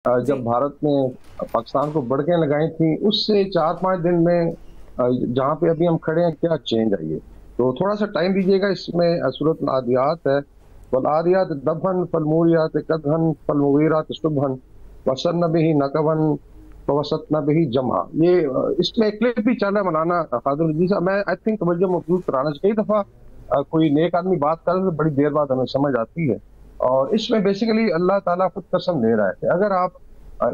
जब जी। भारत ने पाकिस्तान को बढ़के लगाई थी, उससे 4-5 दिन में जहाँ पे अभी हम खड़े हैं, क्या चेंज आई है। तो थोड़ा सा टाइम दीजिएगा। इसमें सूरत आदियात है, वल आदियात दबहन फलमूरियात कदहन फलमुगीरात सुबहन वसन बिही नकवन वसत न बिही जमा। ये इसमें एक क्लिप भी चल रहा है। मौलाना कादिर जी साहब, मैं आई थिंक तवज्जो मबजूल कराना चाहिए। कई दफा कोई नेक आदमी बात करे तो बड़ी देर बाद हमें समझ आती है। और इसमें बेसिकली अल्लाह ताला खुद कसम दे रहा है कि अगर आप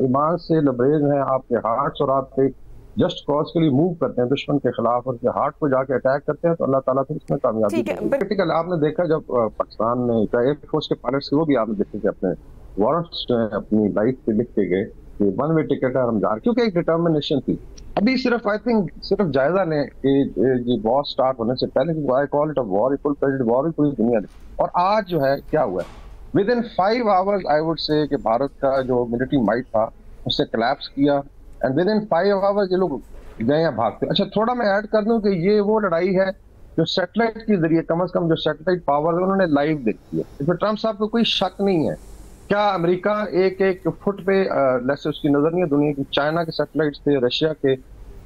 ईमान से लबरेज हैं, आपके हार्ट्स, और आप एक जस्ट कॉज के लिए मूव करते हैं दुश्मन के खिलाफ, और उसके हार्ट को जाके अटैक करते हैं, तो अल्लाह ताला फिर इसमें कामयाबी ठीक है। देगी। क्रिटिकल आपने देखा जब पाकिस्तान में एयरफोर्स के पायलट्स वो भी आपने देखे थे, अपने वारंट्स जो है अपनी लाइफ पे लिख के गए कि वन वे टिकट है, हम जा रहे, क्योंकि एक डिटर्मिनेशन थी। अभी सिर्फ आई थिंक सिर्फ जायजा लें कि ये वॉर स्टार्ट होने से पहले, I call it a war, full fledged war पूरी दुनिया ने। और आज जो है क्या हुआ है, with in 5 hours I would say कि भारत का जो मिलिट्री माइट था उससे कोलैप्स किया। एंड विद इन 5 आवर्स ये लोग गए हैं भागते। अच्छा, थोड़ा मैं ऐड कर दूं कि ये वो लड़ाई है जो सैटेलाइट के जरिए, कम से कम जो सैटेलाइट पावर है उन्होंने लाइव देखी है। इसमें ट्रंप साहब को कोई शक नहीं है। क्या अमेरिका एक एक फुट पे जैसे उसकी नजर नहीं है दुनिया की। चाइना के सैटेलाइट्स थे, रशिया के,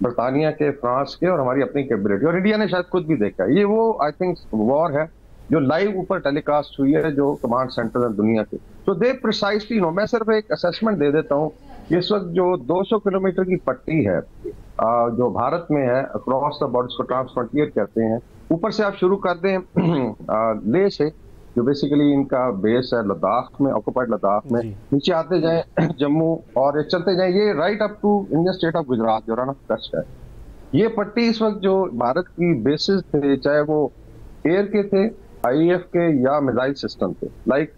बर्तानिया के, फ्रांस के, और हमारी अपनी कैपेबिलिटी, और इंडिया ने शायद खुद भी देखा है। ये वो आई थिंक वॉर है जो लाइव ऊपर टेलीकास्ट हुई है, जो कमांड सेंटर है दुनिया के। तो दे प्रिसाइसली नो। मैं सिर्फ एक असेसमेंट दे देता हूँ। इस वक्त जो 200 किलोमीटर की पट्टी है जो भारत में है अक्रॉस द बॉर्डर, को ट्रांस फ्रंटियर कहते हैं। ऊपर से आप शुरू कर दें लेह से, जो बेसिकली इनका बेस है लद्दाख में, ऑक्युपाइड लद्दाख में, जी। नीचे आते जाएं जम्मू, और ये चलते जाएं ये right up to Indian state of Gujarat जो रन ऑफ कच्छ है। ये पट्टी इस वक्त जो भारत की बेसिस थे, चाहे वो एयर के थे, आईएएफ के, या मिसाइल सिस्टम थे, लाइक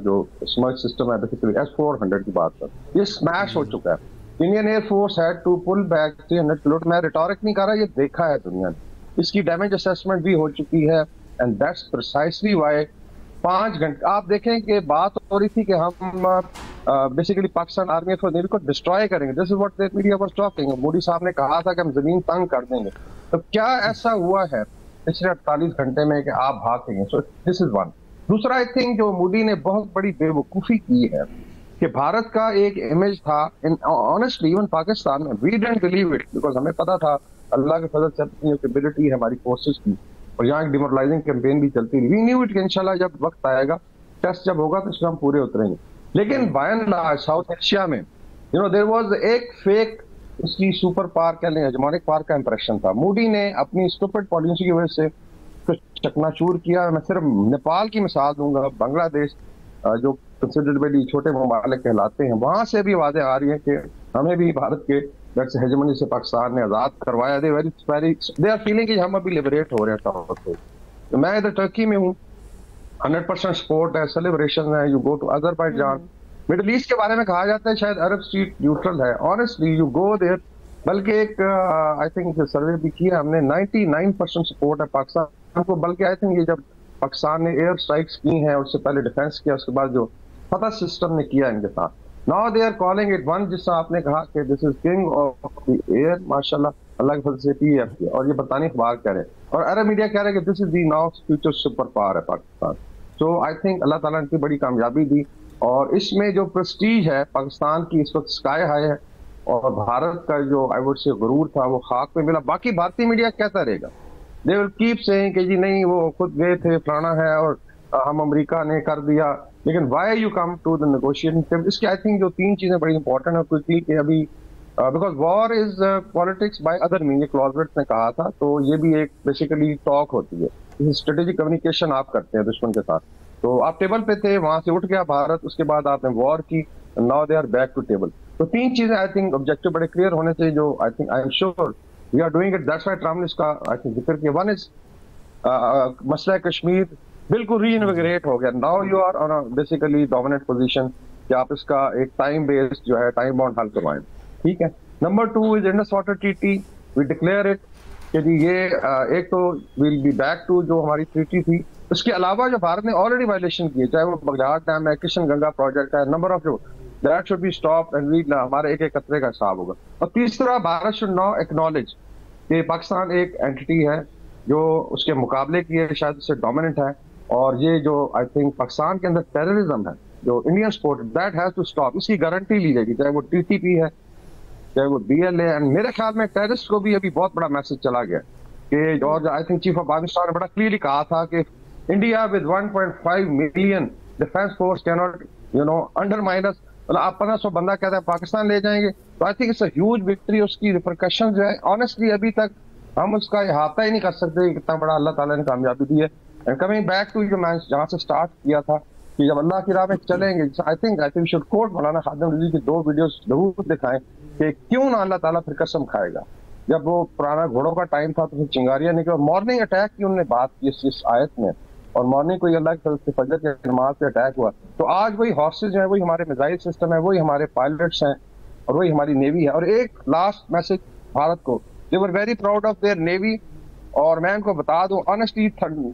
जो स्मर्ट सिस्टम है बेसिकली S-400 की बात कर, ये स्मैश हो जी। चुका है। Indian air force had to pull back 300 kilometre. मैं रिटोरिक नहीं कर रहा, ये देखा है दुनिया ने। इसकी डैमेज असेसमेंट भी हो चुकी है। एंड दैट्स प्रिसाइसली वाई 5 घंटे आप देखें कि बात हो रही थी कि हम बेसिकली पाकिस्तान आर्मी और नेवी को डिस्ट्रॉय करेंगे। This is what the media was talking. Modi साहब ने कहा था कि हम जमीन तंग कर देंगे। तो क्या ऐसा हुआ है पिछले 48 घंटे में कि आप भागेंगे? So this is one. दूसरा, आई थिंक जो मोदी ने बहुत बड़ी बेवकूफी की है कि भारत का एक इमेज था, इन ऑनेस्टली इवन पाकिस्तान में, we didn't believe it, because हमें पता था अल्लाह के फजल से अपनी कैपेबिलिटी है हमारी फोर्सेस की, और यहाँ एक डिमोरलाइजिंग कैंपेन भी चलती रही। वी न्यू इट कि इंशाल्लाह जब वक्त आएगा, टेस्ट जब होगा, तो इसमें हम पूरे उतरेंगे। लेकिन by and large South Asia में देयर वाज एक फेक, उसकी सुपर पावर कह लें, हेजेमोनिक पावर का इंप्रेशन था। मोदी ने अपनी स्टूपिड पॉलिसी की वजह से कुछ चकनाचूर किया। मैं सिर्फ नेपाल की मिसाल दूंगा, बांग्लादेश जो कंसिडरेबली छोटे ममालिक कहलाते हैं, वहां से भी आवाजें आ रही है कि हमें भी भारत के हेजेमनी से पाकिस्तान ने आजाद करवाया। They very very they are feeling कि हम अभी लिबरेट हो रहे हैं टॉप से। तो मैं इधर टर्की में हूँ, 100% सपोर्ट है, सेलिब्रेशन है। You go to Azerbaijan, Middle East के बारे में कहा जाता है शायद अरब स्ट्रीट न्यूट्रल है। ऑनेस्टली यू गो देयर, बल्कि एक आई थिंक सर्वे भी किया हमने, 99% सपोर्ट है पाकिस्तान को। बल्कि आई थिंक ये जब पाकिस्तान ने एयर स्ट्राइक्स की हैं, उससे पहले डिफेंस किया, उसके बाद जो फतह सिस्टम ने किया इनके साथ, now they are calling it one, जिससे आपने कहा कि this is king of the air, माशाल्लाह, अल्लाह की फजल से PF की। और ये बतानी अखबार कह रहे हैं, और अरब मीडिया कह रहे हैं कि this is the now future super power है पाकिस्तान। तो आई थिंक अल्लाह ताला ने इतनी बड़ी कामयाबी दी, और इसमें जो प्रेस्टीज है पाकिस्तान की इस वक्त स्काई हाई है, और भारत का जो आई वुड से गुरूर था वो खाक पे मिला। बाकी भारतीय मीडिया कहता रहेगा, दे विल कीप सेइंग कि जी नहीं वो खुद गए थे, फलाना है, और हम अमेरिका ने कर दिया। लेकिन why you come to the negotiation table? इसकी आई थिंक जो 3 चीजें बड़ी इंपॉर्टेंट है क्विकली, कि अभी because war is politics by other mean, ये क्लॉजवेट ने कहा था, तो ये भी एक बेसिकली टॉक होती है, स्ट्रेटेजिक कम्युनिकेशन आप करते हैं दुश्मन के साथ। तो आप टेबल पे थे, वहां से उठ गया भारत, उसके बाद आपने वॉर की, now they are back to table. तो 3 चीजें आई थिंक ऑब्जेक्टिव बड़े क्लियर होने चाहिए, जो I think I am sure we are doing it. That's why Trump ने इसका आई थिंक जिक्र किया। वन इज मसला कश्मीर बिल्कुल री जी। इन्विगरेट हो गया। Now you are on a basically dominant position कि आप इसका एक टाइम बेस्ड जो है टाइम बाउंड हल करवाएं। ठीक है। Number 2 is Indus water treaty, we declare it कि जी ये एक तो विल बी बैक टू जो हमारी ट्रीटी थी। उसके अलावा जो भारत ने ऑलरेडी वायलेशन की है, चाहे वो बगदाद डैम है, किशन गंगा प्रोजेक्ट है, नंबर ऑफ जो that should be stop and we, हमारे एक एक कतरे का हिसाब होगा। और तीसरा, भारत शुड नाउ एक्नॉलेज कि पाकिस्तान एक एंटिटी है जो उसके मुकाबले की है, शायद उससे डोमिनेंट है। और ये जो आई थिंक पाकिस्तान के अंदर टेररिज्म है, जो Indian sport, that has to stop. इसकी गारंटी ली जाएगी, चाहे वो टीटीपी है, चाहे वो बीएलए। एंड मेरे ख्याल में टेररिस्ट को भी अभी बहुत बड़ा मैसेज चला गया कि, और I think chief of army staff ने बड़ा क्लियरली कहा था कि India with 1.5 million defence force can not undermine us. मतलब आप 1500 बंदा कहते हैं पाकिस्तान ले जाएंगे, तो I think it's a huge victory. उसकी रिपरकशन जो है ऑनेस्टली अभी तक हम उसका अहाता ही नहीं कर सकते कितना बड़ा अल्लाह ताला ने कामयाबी दी है। एंड कमिंग बैक टू जो मैं जहाँ से स्टार्ट किया था कि जब अल्लाह की राह में चलेंगे, आई थिंक शुड कोट मौलाना खादिम रज़ी की 2 वीडियोस जरूर दिखाएं कि क्यों ना अल्लाह ताला फिर कसम खाएगा। जब वो पुराना घोड़ों का टाइम था तो फिर चिंगारियां निकली, मॉर्निंग अटैक की उन्होंने बात की इस आयत में, और मॉर्निंग को अल्लाह की तरफ से फजर के नमाज से अटैक हुआ। तो आज वही हॉर्सेज हैं, वही हमारे मिसाइल सिस्टम है, वही हमारे पायलट्स हैं, और वही हमारी नेवी है। और एक लास्ट मैसेज भारत को, they were very proud of their navy. और मैं इनको बता दूं ऑनेस्टली,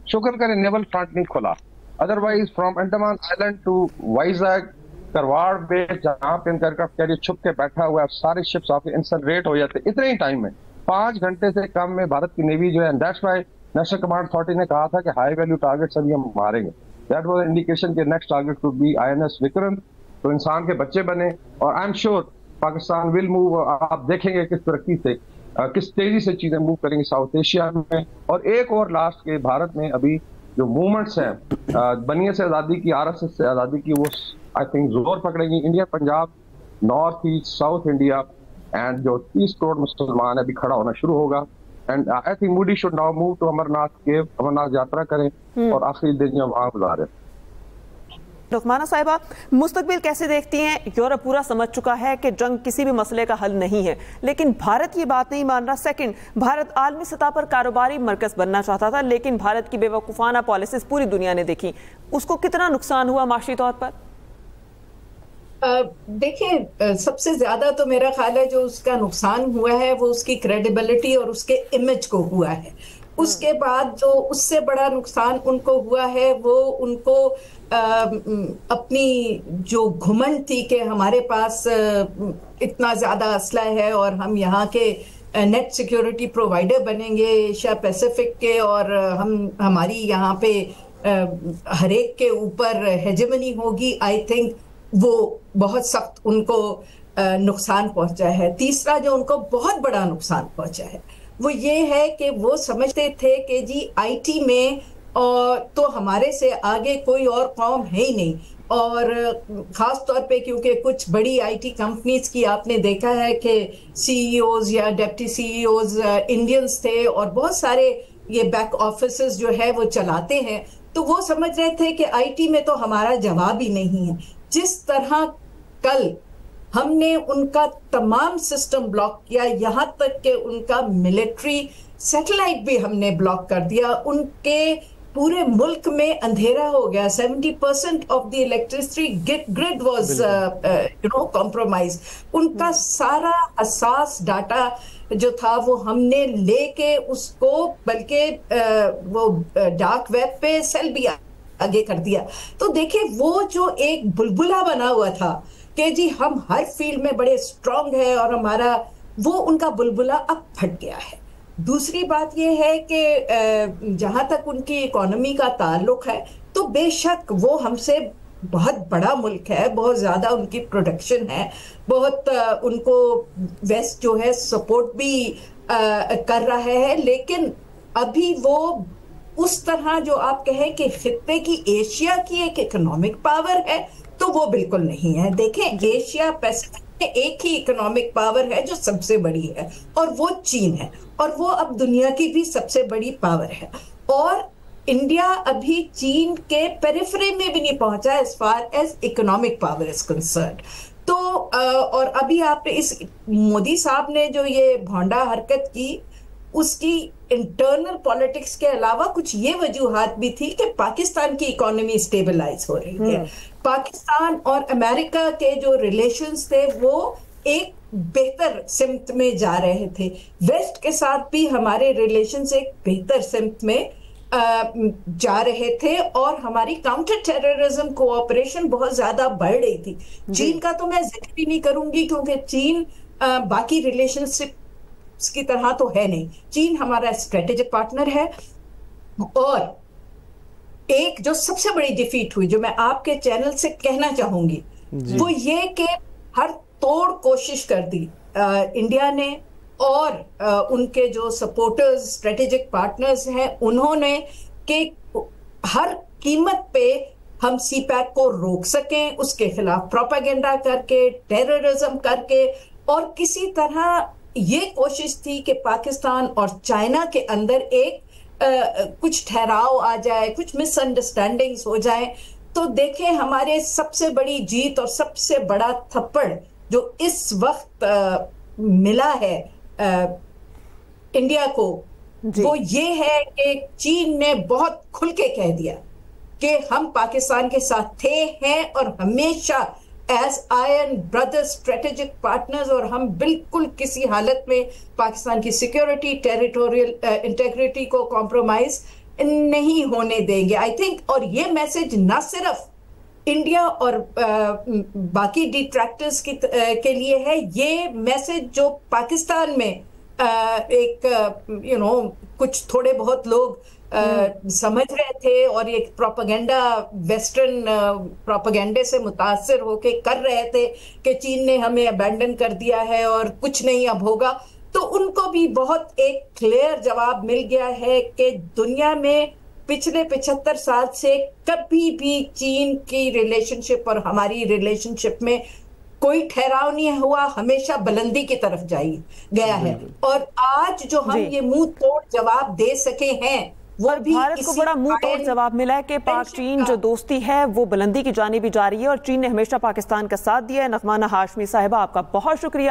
शुक्र करें नेवल फ्रंट नहीं खुला, otherwise from Andaman island to Vizag Karwar base जहाँ पे इनका एयरक्राफ्ट कैरियर छुप के बैठा हुआ है, सारे शिप्स आपके इंसनरेट हो जाते इतने ही टाइम में। 5 घंटे से कम में भारत की नेवी जो है, that's why national command authority ने कहा था कि हाई वैल्यू टारगेट अभी हम मारेंगे। दैट वाज इंडिकेशन के next target to be INS Vikram, तो इंसान के बच्चे बने। और I am sure Pakistan will move, आप देखेंगे किस तरक्की से, किस तेजी से चीजें मूव करेंगी साउथ एशिया में। और एक और लास्ट के, भारत में अभी जो मूवमेंट्स हैं बनिए से आजादी की, आरएसएस से आजादी की, वो आई थिंक जोर पकड़ेंगी। India, Punjab, north east, south India and जो 30 करोड़ मुसलमान अभी खड़ा होना शुरू होगा। And I think Modi should now move to Amarnath cave, Amarnath Yatra करें और आखिरी दिन जो वहां गुजारें। रुकमाना साहिबा, मुस्तकबिल कैसे देखती हैं? यूरोप पूरा समझ चुका है कि जंग किसी भी मसले का हल नहीं है, लेकिन भारत ये बात नहीं मान रहा। सेकंड, भारत आलमी सतह पर कारोबारी मरकज बनना चाहता था, लेकिन भारत की बेवकूफ़ाना पॉलिसीज पूरी दुनिया ने देखी। उसको कितना नुकसान हुआ माशी तौर पर? देखिए, सबसे ज्यादा तो मेरा ख्याल है जो उसका नुकसान हुआ है वो उसकी क्रेडिबिलिटी और उसके इमेज को हुआ है। उसके बाद जो उससे बड़ा नुकसान उनको हुआ है वो उनको अपनी जो घुमंड थी कि हमारे पास इतना ज्यादा असला है और हम यहाँ के नेट सिक्योरिटी प्रोवाइडर बनेंगे एशिया पैसिफिक के, और हमारी यहाँ पे हर एक के ऊपर हेजेमनी होगी। आई थिंक वो बहुत सख्त उनको नुकसान पहुंचा है। तीसरा जो उनको बहुत बड़ा नुकसान पहुंचा है वो ये है कि वो समझते थे कि जी आईटी में तो हमारे से आगे कोई और कौम है ही नहीं, और ख़ास तौर पे क्योंकि कुछ बड़ी आईटी कंपनीज की आपने देखा है कि सीईओज या डिप्टी सीईओज इंडियंस थे और बहुत सारे ये बैक ऑफिसेस जो है वो चलाते हैं, तो वो समझ रहे थे कि आईटी में तो हमारा जवाब ही नहीं है। जिस तरह कल हमने उनका तमाम सिस्टम ब्लॉक किया, यहाँ तक कि उनका मिलिट्री सैटेलाइट भी हमने ब्लॉक कर दिया, उनके पूरे मुल्क में अंधेरा हो गया। 70% of the electricity grid was compromise. उनका सारा हसास डाटा जो था वो हमने लेके उसको बल्कि वो डार्क वेब पे सेल भी आगे कर दिया। तो देखिए वो जो एक बुलबुला बना हुआ था कि जी हम हर फील्ड में बड़े स्ट्रांग है और हमारा, वो उनका बुलबुला अब फट गया है। दूसरी बात यह है कि जहां तक उनकी इकोनॉमी का ताल्लुक है तो बेशक वो हमसे बहुत बड़ा मुल्क है, बहुत ज्यादा उनकी प्रोडक्शन है, बहुत उनको वेस्ट जो है सपोर्ट भी कर रहा है, लेकिन अभी वो उस तरह जो आप कहें कि खित्ते की एशिया की एक इकोनॉमिक पावर है तो वो बिल्कुल नहीं है। देखें, एशिया पैसिफिक में एक ही इकोनॉमिक पावर है जो सबसे बड़ी है और वो चीन है, और वो अब दुनिया की भी सबसे बड़ी पावर है, और इंडिया अभी चीन के पेरिफेरी में भी नहीं पहुंचा as far as economic power is concerned. तो और अभी आपने इस मोदी साहब ने जो ये भौंडा हरकत की, उसकी इंटरनल पॉलिटिक्स के अलावा कुछ ये वजूहात भी थी कि पाकिस्तान की इकोनॉमी स्टेबलाइज हो रही है। पाकिस्तान और अमेरिका के जो रिलेशंस थे वो एक बेहतर सिमत में जा रहे थे, वेस्ट के साथ भी हमारे रिलेशंस एक बेहतर सिमत में जा रहे थे, और हमारी काउंटर टेररिज्म कोऑपरेशन बहुत ज्यादा बढ़ रही थी। चीन का तो मैं जिक्र भी नहीं करूंगी क्योंकि चीन बाकी रिलेशनशिप की तरह तो है नहीं। चीन हमारा स्ट्रेटेजिक पार्टनर है और एक जो सबसे बड़ी डिफीट हुई, जो मैं आपके चैनल से कहना चाहूंगी, वो ये कि हर तोड़ कोशिश कर दी इंडिया ने और उनके जो सपोर्टर्स, स्ट्रेटेजिक पार्टनर्स हैं, उन्होंने कि हर कीमत पे हम सीपैक को रोक सकें, उसके खिलाफ प्रोपेगेंडा करके, टेररिज्म करके, और किसी तरह ये कोशिश थी कि पाकिस्तान और चाइना के अंदर एक कुछ ठहराव आ जाए, कुछ मिसअंडरस्टैंडिंग्स हो जाए। तो देखें, हमारे सबसे बड़ी जीत और सबसे बड़ा थप्पड़ जो इस वक्त मिला है इंडिया को, वो ये है कि चीन ने बहुत खुल के कह दिया कि हम पाकिस्तान के साथ थे, हैं और हमेशा as iron brothers, strategic partners, और हम बिल्कुल किसी हालत में पाकिस्तान की सिक्योरिटी, टेरिटोरियल इंटेग्रिटी को कॉम्प्रोमाइज नहीं होने देंगे, आई थिंक। और ये मैसेज ना सिर्फ इंडिया और बाकी डिट्रैक्टर्स के लिए है, ये मैसेज जो पाकिस्तान में एक कुछ थोड़े बहुत लोग समझ रहे थे और एक प्रोपेगेंडा, वेस्टर्न प्रोपेगेंडे से मुतासिर होके कर रहे थे कि चीन ने हमें अबैंडन कर दिया है और कुछ नहीं अब होगा, तो उनको भी बहुत एक क्लियर जवाब मिल गया है कि दुनिया में पिछले 75 साल से कभी भी चीन की रिलेशनशिप और हमारी रिलेशनशिप में कोई ठहराव नहीं हुआ, हमेशा बुलंदी की तरफ गया है। और आज जो हम ये मुंह तोड़ जवाब दे सके हैं, वो भी भारत को बड़ा मुंह तोड़ जवाब मिला है कि पाक चीन जो दोस्ती है वो बुलंदी की जानिब भी जा रही है और चीन ने हमेशा पाकिस्तान का साथ दिया है। नगमाना हाशमी साहिबा, आपका बहुत शुक्रिया।